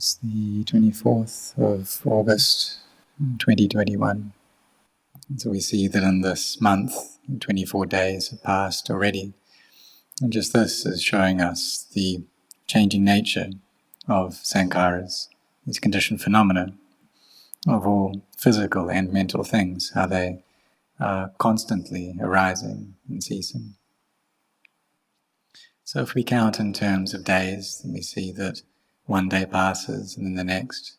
It's the 24th of August 2021. And so we see that in this month, 24 days have passed already. And just this is showing us the changing nature of sankharas, these conditioned phenomena of all physical and mental things, how they are constantly arising and ceasing. So if we count in terms of days, then we see that one day passes and then the next.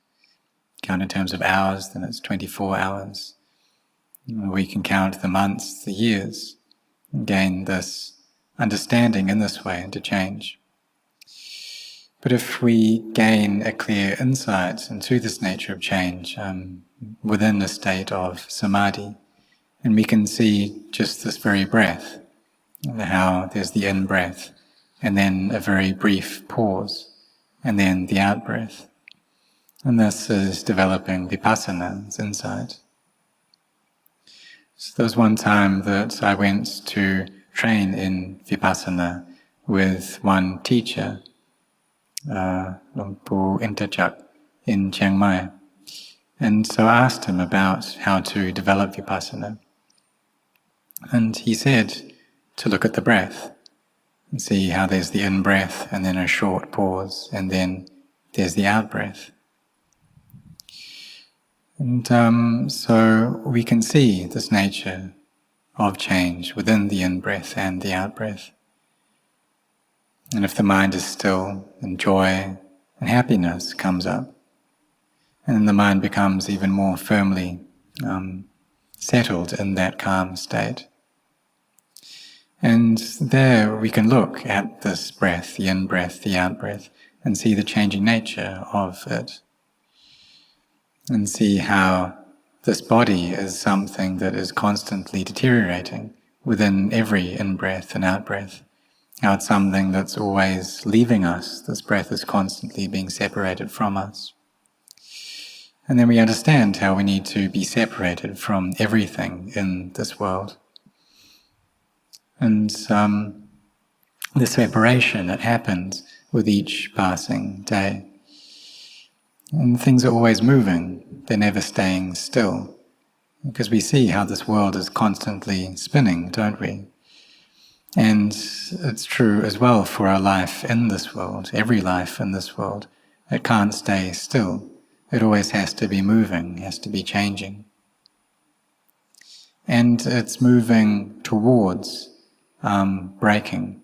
Count in terms of hours, then it's 24 hours. We can count the months, the years, and gain this understanding in this way into change. But if we gain a clear insight into this nature of change within a state of samadhi, and we can see just this very breath, how there's the in-breath, and then a very brief pause, and then the out-breath. And this is developing Passanas, insight. So there was one time that I went to train in Vipassana with one teacher, Lumpur Intachak in Chiang Mai. And so I asked him about how to develop Vipassana. And he said to look at the breath and see how there's the in-breath and then a short pause and then there's the out-breath. And so we can see this nature of change within the in-breath and the out-breath. And if the mind is still, then joy and happiness comes up. And then the mind becomes even more firmly settled in that calm state. And there we can look at this breath, the in-breath, the out-breath, and see the changing nature of it. And see how this body is something that is constantly deteriorating within every in-breath and out-breath. How it's something that's always leaving us. This breath is constantly being separated from us. And then we understand how we need to be separated from everything in this world. And the separation that happens with each passing day. And things are always moving, they're never staying still. Because we see how this world is constantly spinning, don't we? And it's true as well for our life in this world, every life in this world. It can't stay still. It always has to be moving, has to be changing. And it's moving towards breaking.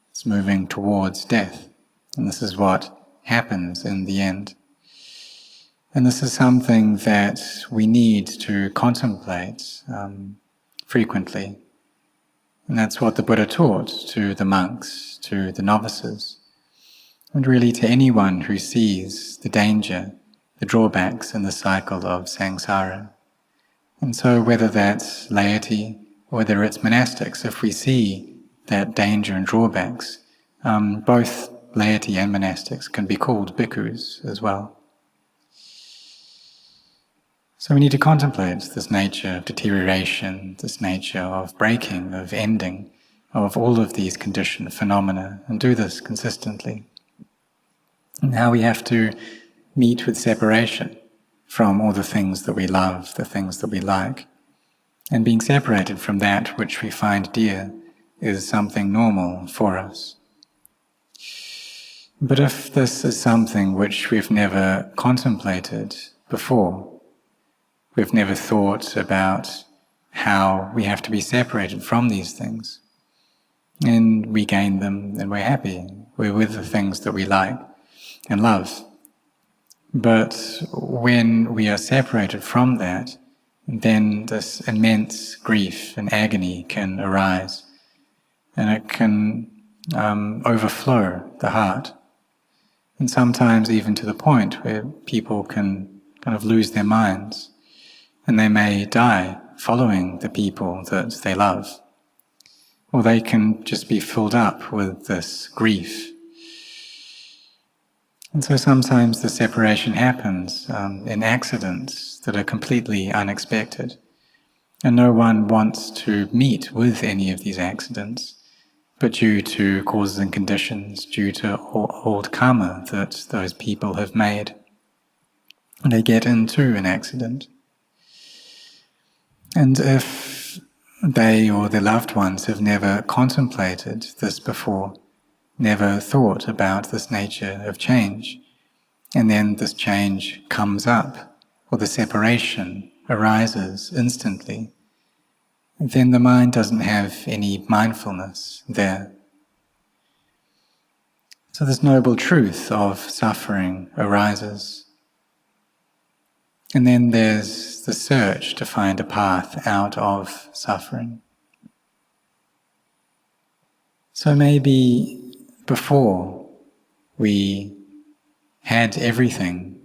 It's moving towards death. And this is what happens in the end. And this is something that we need to contemplate frequently. And that's what the Buddha taught to the monks, to the novices, and really to anyone who sees the danger, the drawbacks in the cycle of samsara. And so whether that's laity, or whether it's monastics, if we see that danger and drawbacks, both laity and monastics can be called bhikkhus as well. So we need to contemplate this nature of deterioration, this nature of breaking, of ending, of all of these conditioned phenomena, and do this consistently. And how we have to meet with separation from all the things that we love, the things that we like. And being separated from that which we find dear is something normal for us. But if this is something which we've never contemplated before, we've never thought about how we have to be separated from these things, and we gain them and we're happy. We're with the things that we like and love. But when we are separated from that, then this immense grief and agony can arise, and it can overflow the heart. And sometimes even to the point where people can kind of lose their minds. And they may die following the people that they love. Or they can just be filled up with this grief. And so sometimes the separation happens in accidents that are completely unexpected. And no one wants to meet with any of these accidents, but due to causes and conditions, due to old karma that those people have made. they get into an accident. And if they or their loved ones have never contemplated this before, never thought about this nature of change, and then this change comes up, or the separation arises instantly, then the mind doesn't have any mindfulness there. So this noble truth of suffering arises. And then there's the search to find a path out of suffering. So maybe before we had everything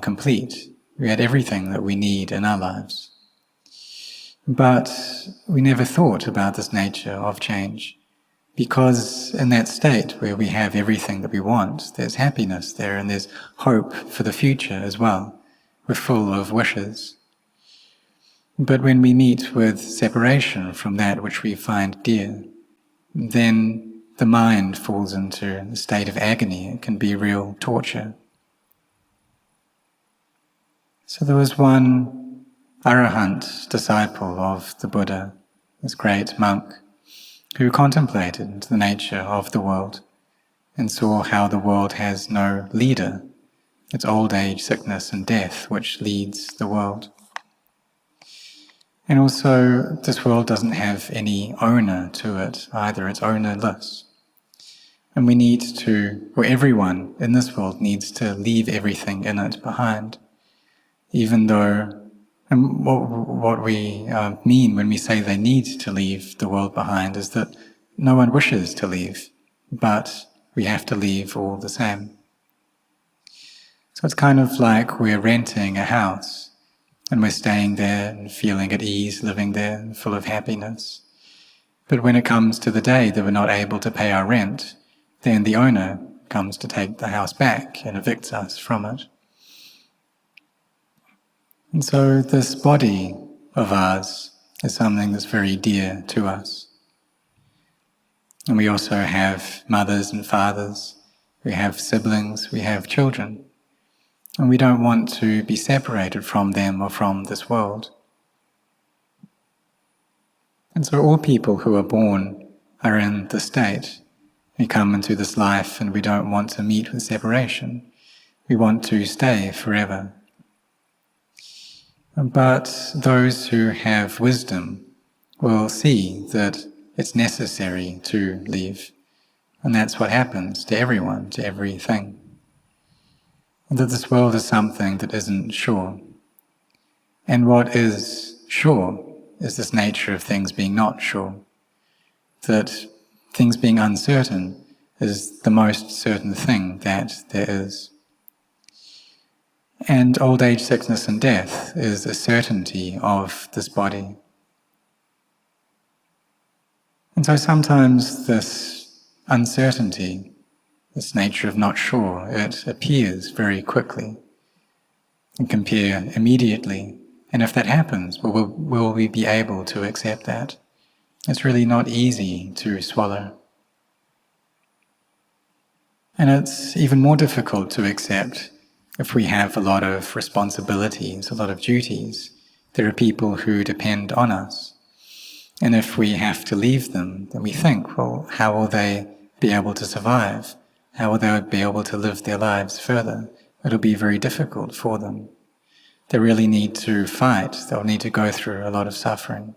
complete, we had everything that we need in our lives, but we never thought about this nature of change, because in that state where we have everything that we want, there's happiness there and there's hope for the future as well. We're full of wishes. But when we meet with separation from that which we find dear, then the mind falls into a state of agony. It can be real torture. So there was one Arahant disciple of the Buddha, this great monk, who contemplated the nature of the world and saw how the world has no leader. It's old age, sickness and death which leads the world. And also this world doesn't have any owner to it either, it's ownerless. And we need to, or everyone in this world needs to leave everything in it behind. Even though, and what we mean when we say they need to leave the world behind is that no one wishes to leave, but we have to leave all the same. So it's kind of like we're renting a house and we're staying there and feeling at ease, living there and full of happiness. But when it comes to the day that we're not able to pay our rent, then the owner comes to take the house back and evicts us from it. And so this body of ours is something that's very dear to us. And we also have mothers and fathers, we have siblings, we have children. And we don't want to be separated from them or from this world. And so all people who are born are in the state. We come into this life and we don't want to meet with separation. We want to stay forever. But those who have wisdom will see that it's necessary to leave. And that's what happens to everyone, to everything. And that this world is something that isn't sure. And what is sure is this nature of things being not sure. That things being uncertain is the most certain thing that there is. And old age, sickness and death is a certainty of this body. And so sometimes this uncertainty, this nature of not sure, it appears very quickly and can appear immediately. And if that happens, will we be able to accept that? It's really not easy to swallow. And it's even more difficult to accept if we have a lot of responsibilities, a lot of duties. There are people who depend on us. And if we have to leave them, then we think, well, how will they be able to survive? How will they be able to live their lives further? It'll be very difficult for them. They really need to fight. They'll need to go through a lot of suffering.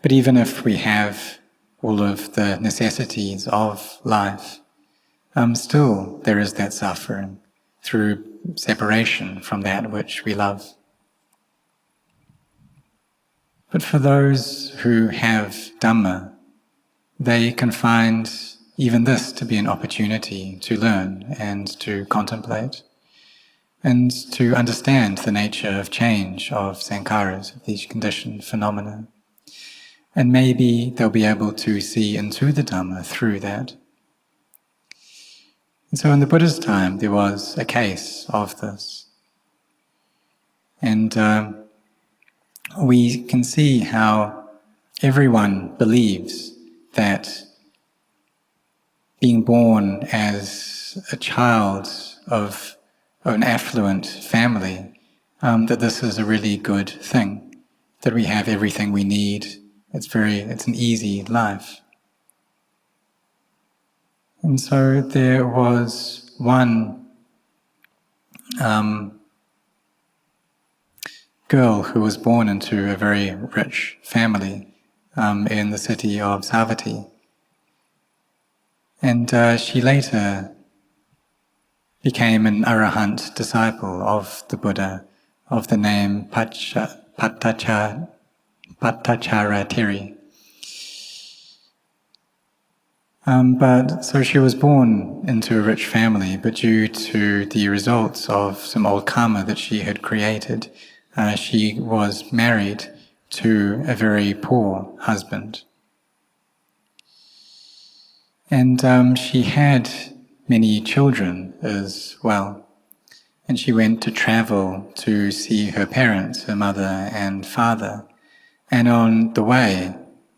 But even if we have all of the necessities of life, still there is that suffering through separation from that which we love. But for those who have Dhamma, they can find even this to be an opportunity to learn and to contemplate and to understand the nature of change, of sankharas, of these conditioned phenomena. And maybe they'll be able to see into the Dhamma through that. And so in the Buddha's time, there was a case of this. And we can see how everyone believes that being born as a child of an affluent family, that this is a really good thing, that we have everything we need. It's an easy life. And so there was one girl who was born into a very rich family in the city of Savatthi. And she later became an Arahant disciple of the Buddha, of the name Patacara Theri. But so she was born into a rich family, but due to the results of some old karma that she had created, she was married to a very poor husband. And she had many children as well. And she went to travel to see her parents, her mother and father. And on the way,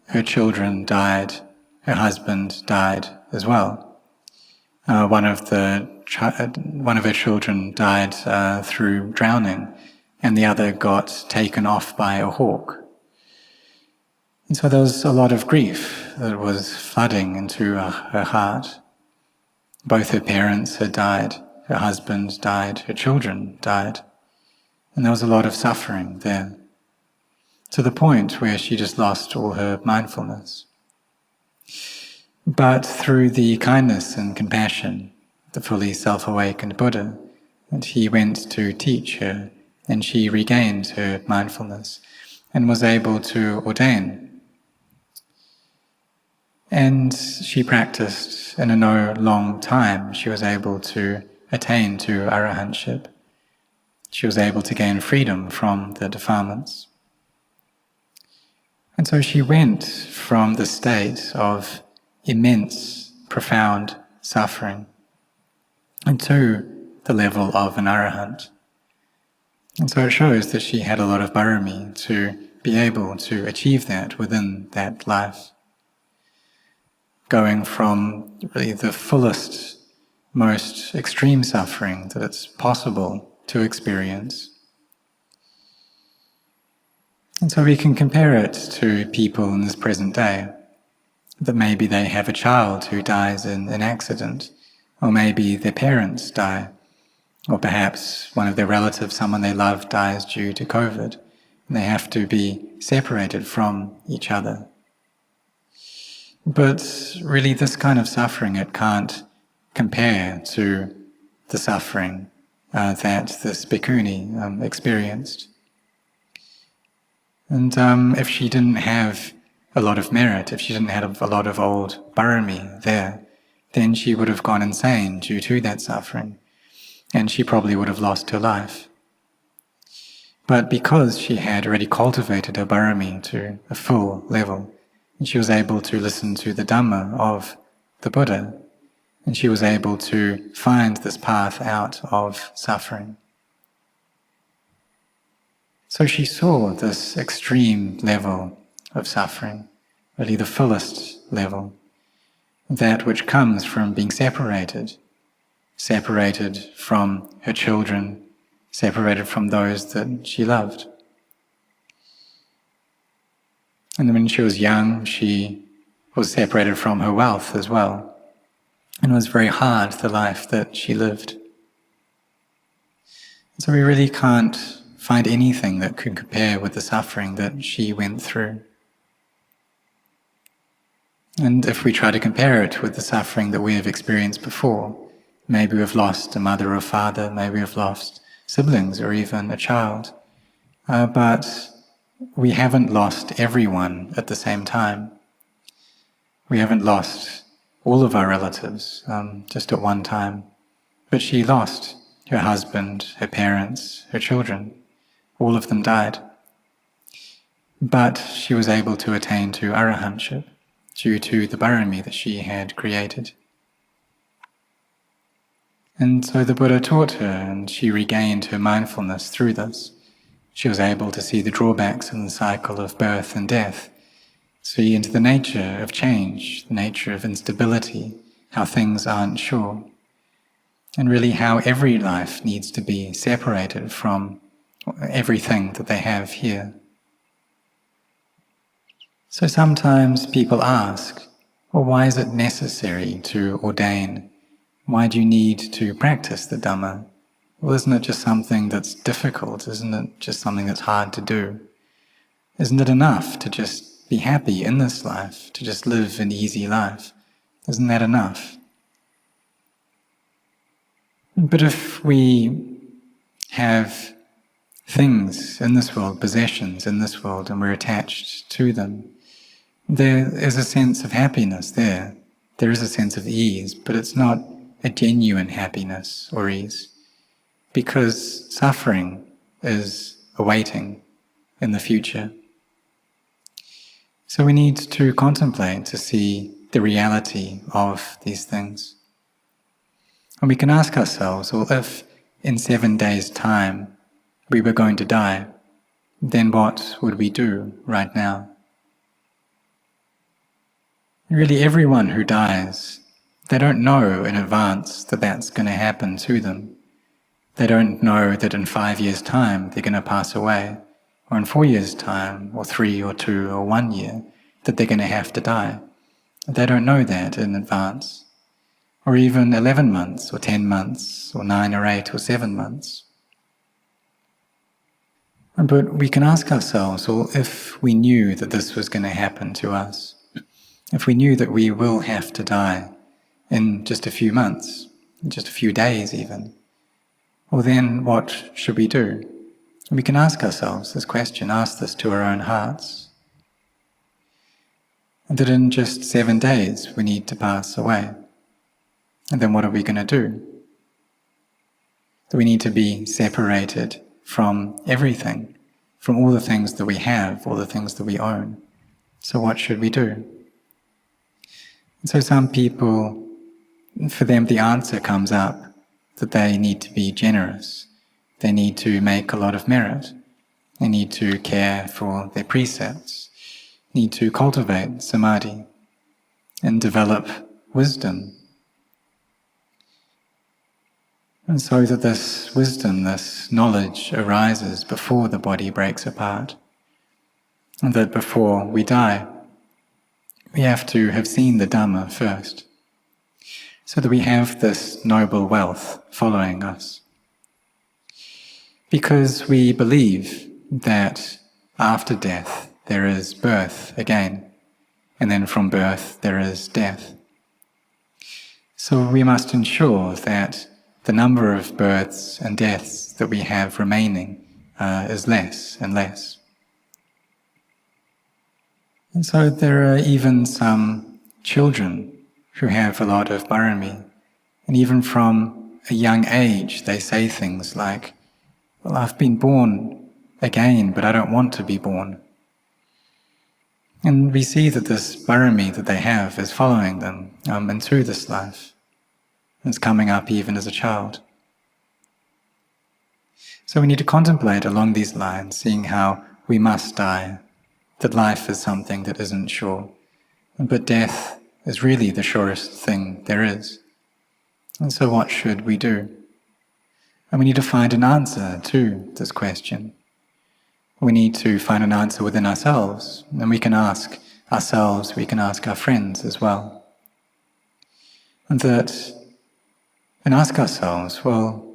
her children died, her husband died as well. One of her children died through drowning, and the other got taken off by a hawk. And so there was a lot of grief that was flooding into her heart. Both her parents had died, her husband died, her children died, and there was a lot of suffering there, to the point where she just lost all her mindfulness. But through the kindness and compassion, the fully self-awakened Buddha, and he went to teach her, and she regained her mindfulness and was able to ordain. And she practiced, and in no long time she was able to attain to Arahantship. She was able to gain freedom from the defilements. And so she went from the state of immense, profound suffering into the level of an Arahant. And so it shows that she had a lot of barami to be able to achieve that within that life. Going from really the fullest, most extreme suffering that it's possible to experience. And so we can compare it to people in this present day, that maybe they have a child who dies in an accident, or maybe their parents die, or perhaps one of their relatives, someone they love, dies due to COVID, and they have to be separated from each other. But really this kind of suffering, it can't compare to the suffering that this bhikkhuni experienced. And if she didn't have a lot of merit, if she didn't have a lot of old barami there, then she would have gone insane due to that suffering, and she probably would have lost her life. But because she had already cultivated her barami to a full level, and she was able to listen to the Dhamma of the Buddha, and she was able to find this path out of suffering. So she saw this extreme level of suffering, really the fullest level, that which comes from being separated from her children, separated from those that she loved. And when she was young, she was separated from her wealth as well. And it was very hard, the life that she lived. So we really can't find anything that could compare with the suffering that she went through. And if we try to compare it with the suffering that we have experienced before, maybe we've lost a mother or father, maybe we've lost siblings or even a child, but we haven't lost everyone at the same time. We haven't lost all of our relatives just at one time, but she lost her husband, her parents, her children. All of them died. But she was able to attain to Arahantship due to the barami that she had created. And so the Buddha taught her, and she regained her mindfulness through this. She was able to see the drawbacks in the cycle of birth and death, see into the nature of change, the nature of instability, how things aren't sure. and really how every life needs to be separated from everything that they have here. So sometimes people ask, well, why is it necessary to ordain? Why do you need to practice the Dhamma? Well, isn't it just something that's difficult? Isn't it just something that's hard to do? Isn't it enough to just be happy in this life, to just live an easy life? Isn't that enough? But if we have things in this world, possessions in this world, and we're attached to them, there is a sense of happiness there. There is a sense of ease, but it's not a genuine happiness or ease, because suffering is awaiting in the future. So we need to contemplate to see the reality of these things. And we can ask ourselves, well, if in 7 days' time we were going to die, then what would we do right now? Really, everyone who dies, they don't know in advance that that's going to happen to them. They don't know that in 5 years' time they're going to pass away, or in 4 years' time, or 3 or 2 or 1 year, that they're going to have to die. They don't know that in advance, or even 11 months, or 10 months, or 9 or 8 or 7 months. But we can ask ourselves, well, if we knew that this was going to happen to us, if we knew that we will have to die in just a few months, just a few days even, well then what should we do? We can ask ourselves this question, ask this to our own hearts. That in just 7 days we need to pass away. And then what are we going to do? That we need to be separated from everything, from all the things that we have, all the things that we own. So what should we do? And so some people, for them the answer comes up that they need to be generous. They need to make a lot of merit. They need to care for their precepts, need to cultivate samadhi and develop wisdom. And so that this wisdom, this knowledge arises before the body breaks apart. And that before we die, we have to have seen the Dhamma first, so that we have this noble wealth following us. Because we believe that after death there is birth again, and then from birth there is death. So we must ensure that the number of births and deaths that we have remaining is less and less. And so there are even some children who have a lot of parami, and even from a young age they say things like, well, I've been born again, but I don't want to be born. And we see that this parami that they have is following them into this life. It's coming up even as a child. So we need to contemplate along these lines, seeing how we must die, that life is something that isn't sure, but death is really the surest thing there is. And so what should we do? And we need to find an answer to this question. We need to find an answer within ourselves, and we can ask ourselves, we can ask our friends as well. And ask ourselves, well,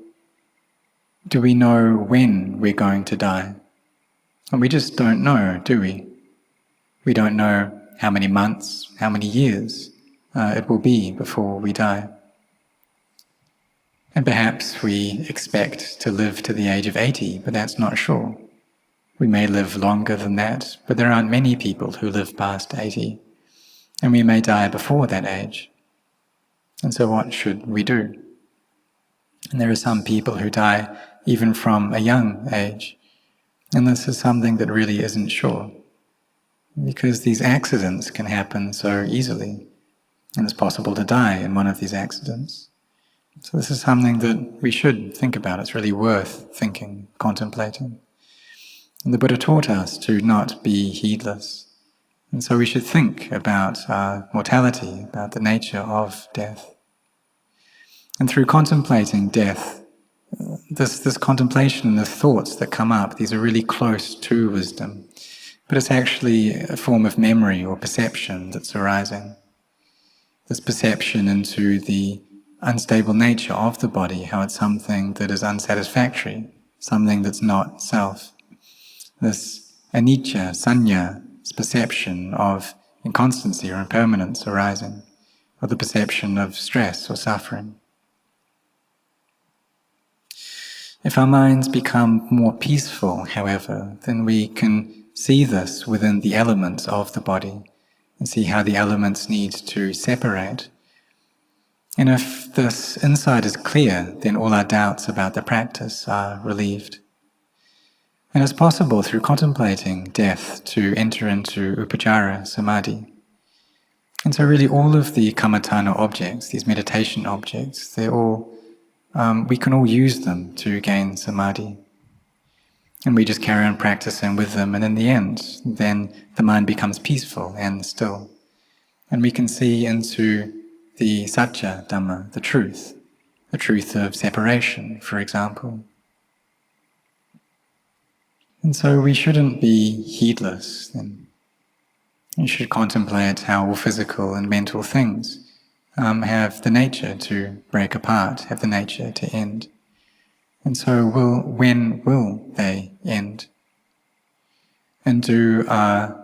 do we know when we're going to die? And we just don't know, do we? We don't know how many months, how many years it will be before we die. And perhaps we expect to live to the age of 80, but that's not sure. We may live longer than that, but there aren't many people who live past 80. And we may die before that age. And so what should we do? And there are some people who die even from a young age. And this is something that really isn't sure, because these accidents can happen so easily, and it's possible to die in one of these accidents. So this is something that we should think about. It's really worth thinking, contemplating. And the Buddha taught us to not be heedless. And so we should think about our mortality, about the nature of death. And through contemplating death, this contemplation and the thoughts that come up, these are really close to wisdom, but it's actually a form of memory or perception that's arising. This perception into the unstable nature of the body, how it's something that is unsatisfactory, something that's not self. This anicca, sanya, this perception of inconstancy or impermanence arising, or the perception of stress or suffering. If our minds become more peaceful, however, then we can see this within the elements of the body and see how the elements need to separate. And if this insight is clear, then all our doubts about the practice are relieved. And it's possible through contemplating death to enter into Upacara Samadhi. And so really all of the kammatthana objects, these meditation objects, they're all we can all use them to gain samadhi. And we just carry on practicing with them, and in the end, then the mind becomes peaceful and still. And we can see into the satya Dhamma, the truth of separation, for example. And so we shouldn't be heedless, then. We should contemplate how all physical and mental things have the nature to break apart, have the nature to end. And so when will they end? And do our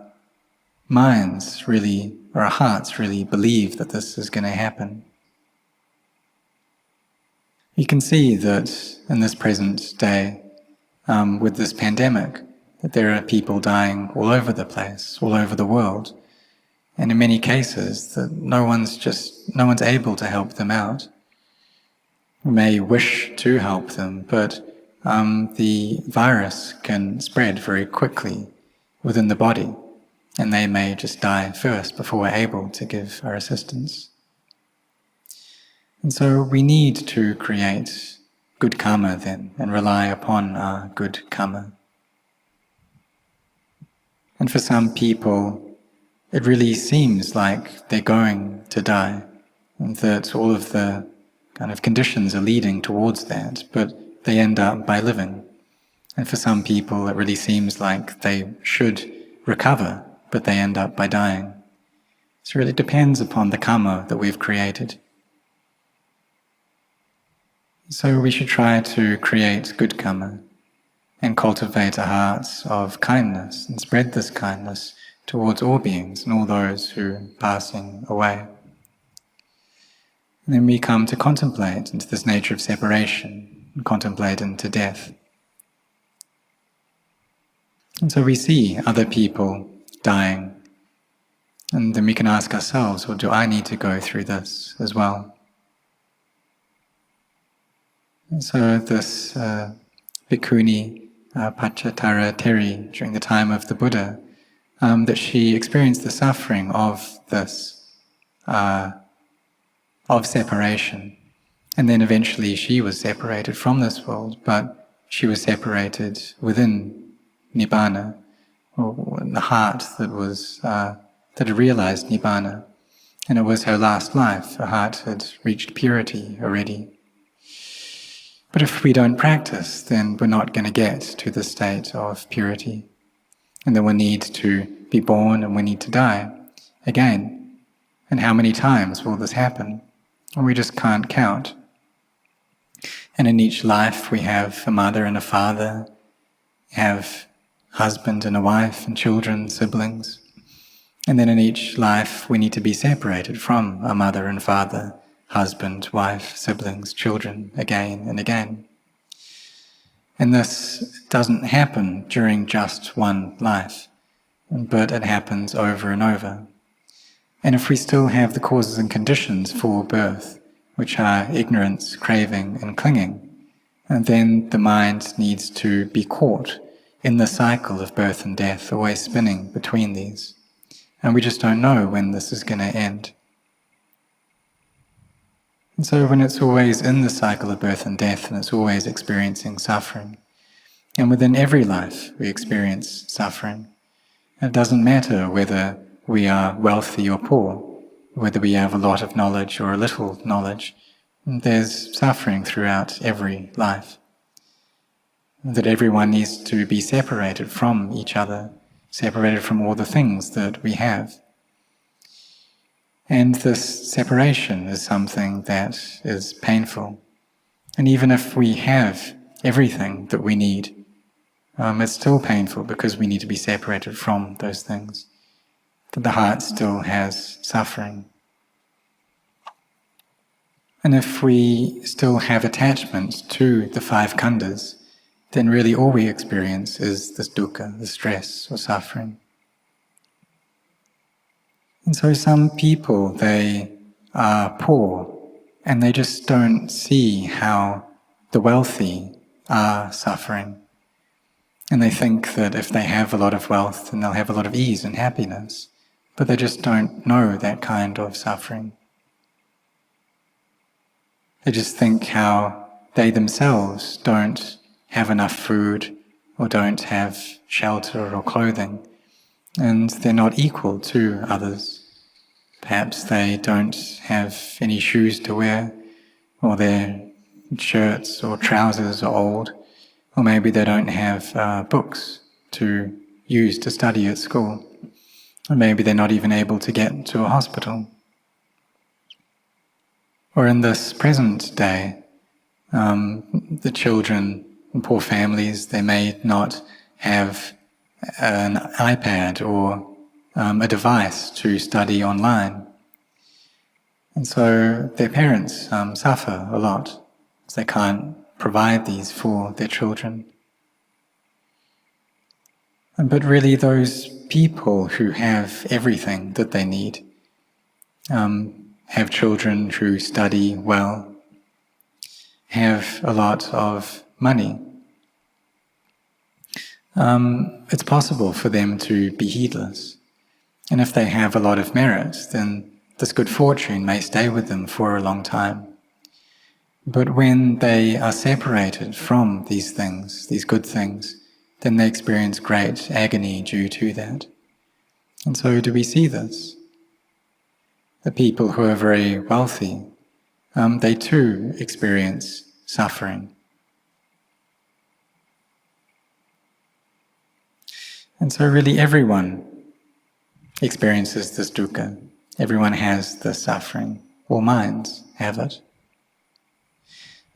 minds really, or our hearts really believe that this is going to happen? You can see that in this present day, with this pandemic, that there are people dying all over the place, all over the world. And in many cases, that no one's able to help them out. We may wish to help them, but the virus can spread very quickly within the body, and they may just die first before we're able to give our assistance. And so we need to create good karma then, and rely upon our good karma. And for some people, it really seems like they're going to die, and that all of the kind of conditions are leading towards that, but they end up by living. And for some people, it really seems like they should recover, but they end up by dying. So it really depends upon the karma that we've created. So we should try to create good karma and cultivate a heart of kindness and spread this kindness towards all beings and all those who are passing away. And then we come to contemplate into this nature of separation and contemplate into death. And so we see other people dying, and then we can ask ourselves, well, do I need to go through this as well? And so this bhikkhuni, Patacara Theri, during the time of the Buddha, that she experienced the suffering of this, of separation. And then eventually she was separated from this world, but she was separated within Nibbana, or the heart that was, that had realized Nibbana. And it was her last life. Her heart had reached purity already. But if we don't practice, then we're not going to get to the state of purity. And then we'll need to be born and we need to die again. And how many times will this happen? We just can't count. And in each life we have a mother and a father, have husband and a wife and children, siblings. And then in each life we need to be separated from our mother and father, husband, wife, siblings, children, again and again. And this doesn't happen during just one life, but it happens over and over. And if we still have the causes and conditions for birth, which are ignorance, craving, and clinging, and then the mind needs to be caught in the cycle of birth and death, always spinning between these. And we just don't know when this is going to end. And so when it's always in the cycle of birth and death, and it's always experiencing suffering, and within every life we experience suffering, it doesn't matter whether we are wealthy or poor, whether we have a lot of knowledge or a little knowledge, There's suffering throughout every life. That everyone needs to be separated from each other, separated from all the things that we have. And this separation is something that is painful. And even if we have everything that we need, it's still painful because we need to be separated from those things. That the heart still has suffering. And if we still have attachment to the five khandhas, then really all we experience is this dukkha, the stress or suffering. And so some people, they are poor and they just don't see how the wealthy are suffering. And they think that if they have a lot of wealth, then they'll have a lot of ease and happiness. But they just don't know that kind of suffering. They just think how they themselves don't have enough food or don't have shelter or clothing, and they're not equal to others. Perhaps they don't have any shoes to wear, or their shirts or trousers are old, or maybe they don't have books to use to study at school, or maybe they're not even able to get to a hospital. Or in this present day, the children in poor families, they may not have an iPad or a device to study online. And so their parents suffer a lot because they can't provide these for their children. But really those people who have everything that they need, have children who study well, have a lot of money, it's possible for them to be heedless. And if they have a lot of merit, then this good fortune may stay with them for a long time. But when they are separated from these things, these good things, then they experience great agony due to that. And so do we see this? The people who are very wealthy, they too experience suffering. And so really everyone experiences this dukkha. Everyone has this suffering. All minds have it.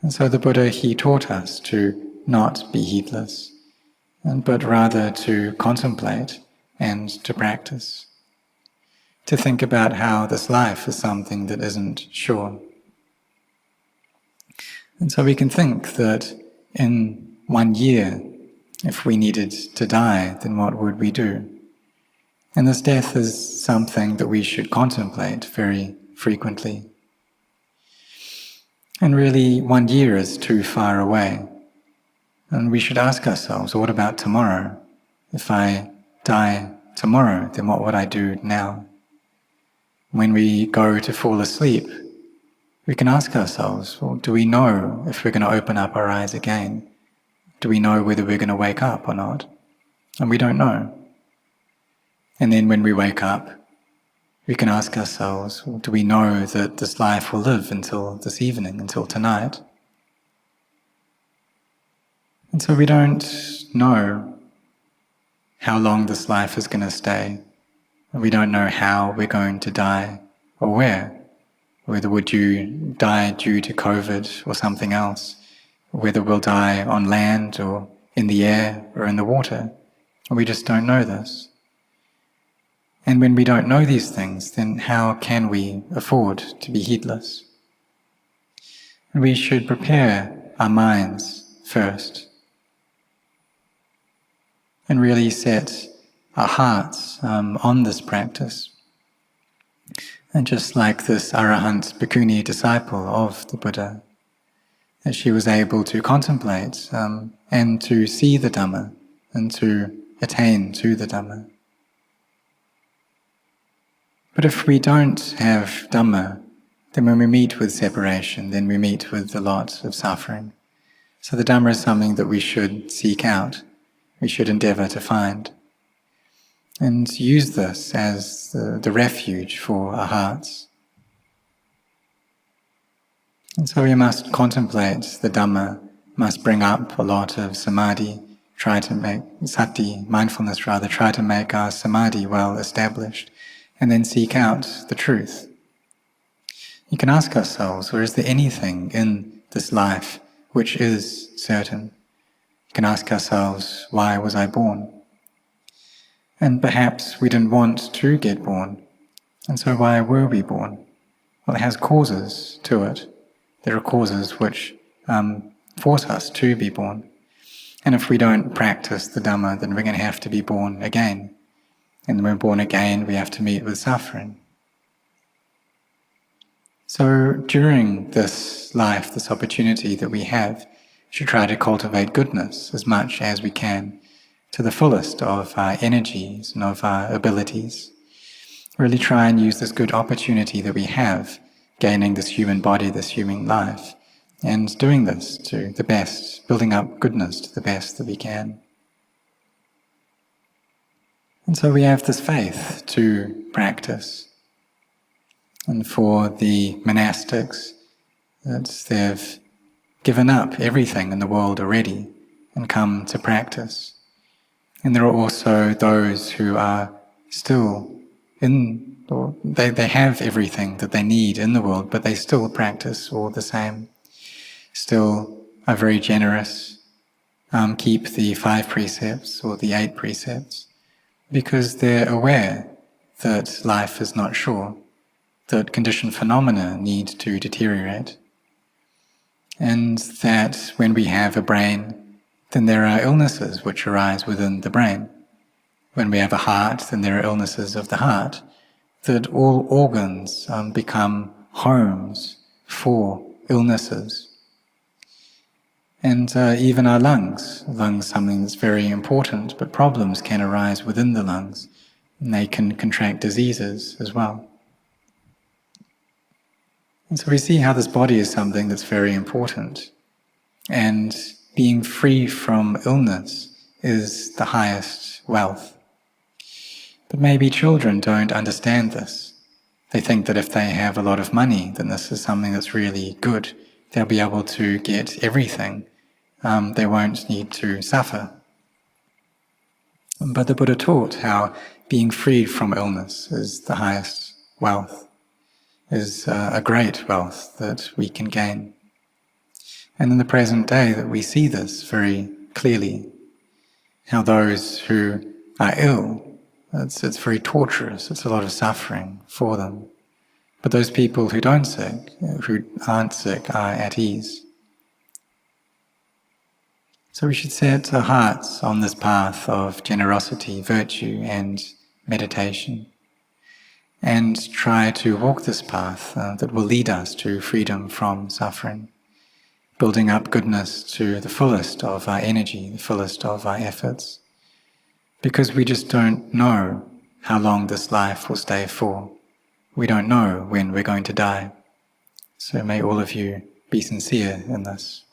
And so the Buddha, he taught us to not be heedless, but rather to contemplate and to practice. To think about how this life is something that isn't sure. And so we can think that in 1 year, if we needed to die, then what would we do? And this death is something that we should contemplate very frequently. And really, 1 year is too far away. And we should ask ourselves, what about tomorrow? If I die tomorrow, then what would I do now? When we go to fall asleep, we can ask ourselves, well, do we know if we're going to open up our eyes again? Do we know whether we're going to wake up or not? And we don't know. And then when we wake up, we can ask ourselves, well, do we know that this life will live until this evening, until tonight? And so we don't know how long this life is going to stay. We don't know how we're going to die or where. Whether would you die due to COVID or something else, whether we'll die on land or in the air or in the water. We just don't know this. And when we don't know these things, then how can we afford to be heedless? And we should prepare our minds first and really set our hearts on this practice. And just like this Arahant Bhikkhuni disciple of the Buddha, that she was able to contemplate and to see the Dhamma and to attain to the Dhamma. But if we don't have Dhamma, then when we meet with separation, then we meet with a lot of suffering. So the Dhamma is something that we should seek out, we should endeavour to find, and use this as the refuge for our hearts. And so we must contemplate the Dhamma, must bring up a lot of samadhi, try to make sati, mindfulness rather, try to make our samadhi well established, and then seek out the truth. You can ask ourselves, or is there anything in this life which is certain? You can ask ourselves, why was I born? And perhaps we didn't want to get born, and so why were we born? Well, it has causes to it. There are causes which force us to be born. And if we don't practice the Dhamma, then we're going to have to be born again. And when we're born again, we have to meet with suffering. So during this life, this opportunity that we have, we should try to cultivate goodness as much as we can, to the fullest of our energies and of our abilities. Really try and use this good opportunity that we have, gaining this human body, this human life, and doing this to the best, building up goodness to the best that we can. And so we have this faith to practice. And for the monastics, they've given up everything in the world already and come to practice. And there are also those who are still or they have everything that they need in the world, but they still practice all the same. Still are very generous, keep the 5 precepts or the 8 precepts, because they're aware that life is not sure, that conditioned phenomena need to deteriorate, and that when we have a brain, then there are illnesses which arise within the brain. When we have a heart, then there are illnesses of the heart, that all organs become homes for illnesses. And even our lungs something that's very important, but problems can arise within the lungs, and they can contract diseases as well. And so we see how this body is something that's very important, and being free from illness is the highest wealth. But maybe children don't understand this. They think that if they have a lot of money, then this is something that's really good. They'll be able to get everything. They won't need to suffer. But the Buddha taught how being freed from illness is the highest wealth, is a great wealth that we can gain. And in the present day that we see this very clearly, how those who are ill, it's very torturous, it's a lot of suffering for them. But those people who aren't sick are at ease. So we should set our hearts on this path of generosity, virtue and meditation, and try to walk this path that will lead us to freedom from suffering, building up goodness to the fullest of our energy, the fullest of our efforts, because we just don't know how long this life will stay for. We don't know when we're going to die. So may all of you be sincere in this.